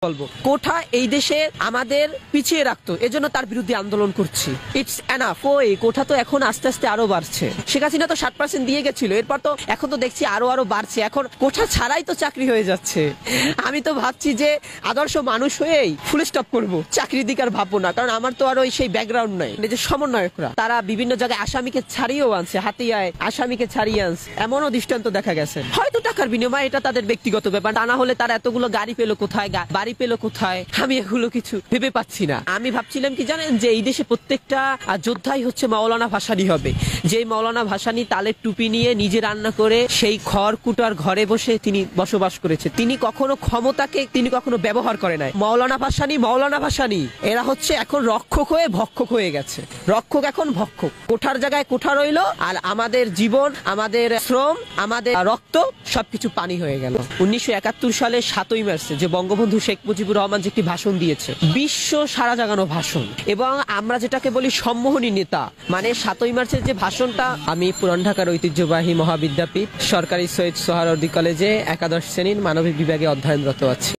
বলবো কোঠা এই দেশে আমাদের পিছিয়ে রাখতো, এজন্য তার বিরুদ্ধে আন্দোলন করছি। It's enough. ওই কোঠা তো এখন আস্তে আস্তে আরো বাড়ছে। শেখ হাসিনা তো 60% দিয়ে গেছিল, এরপর তো এখন তো দেখছি আরো বাড়ছে। এখন কোঠা ছাড়াই তো চাকরি হয়ে যাচ্ছে। আমি তো ভাবছি যে আদর্শ মানুষ হয়েই ফুল স্টপ করবো, চাকরির দিকে আর ভাববো না, কারণ আমার তো আর ওই সেই ব্যাকগ্রাউন্ড নাই। যে সমন্বয়করা তারা বিভিন্ন জায়গায় আসামিকে ছাড়িয়েও আনছে, হাতিয়ায় আসামিকে ছাড়িয়ে আনছে, এমনও দৃষ্টান্ত দেখা গেছে। হয়তো টাকার বিনিময়ে, এটা তাদের ব্যক্তিগত ব্যাপার। তা না হলে তারা এতগুলো গাড়ি পেলো কোথায়, বাড়ি পেলো কোথায়, আমি এগুলো কিছু ভেবে পাচ্ছি না। আমি ভাবছিলাম কি জানেন, যে এই দেশে প্রত্যেকটা যোদ্ধাই হচ্ছে মাওলানা ভাসানী হবে। যে মাওলানা ভাসানী তালের টুপি নিয়ে নিজে রান্না করে সেই খড়কুটার ঘরে বসে তিনি বসবাস করেছে। তিনি কখনো ক্ষমতাকে তিনি কখনো ব্যবহার করে নাই। মাওলানা ভাসানী এরা হচ্ছে এখন রক্ষক হয়ে ভক্ষক হয়ে গেছে। রক্ষক এখন ভক্ষক, কোঠার জায়গায় কোঠা রইলো, আর আমাদের জীবন, আমাদের শ্রম, আমাদের রক্ত সবকিছু পানি হয়ে গেল। 1971 সালে 7ই মার্চে যে বঙ্গবন্ধু শেখ মুজিবুর রহমান যে একটি ভাষণ দিয়েছে, বিশ্ব সারা জাগানো ভাষণ, এবং আমরা যেটাকে বলি সম্মোহনী নেতা, মানে 7ই মার্চের যে ভাষণটা, আমি পুরান ঢাকার ঐতিহ্যবাহী মহাবিদ্যাপীঠ সরকারি সৈয়দ সোহরাওয়ার্দী কলেজে একাদশ শ্রেণীর মানবিক বিভাগে অধ্যয়নরত আছি।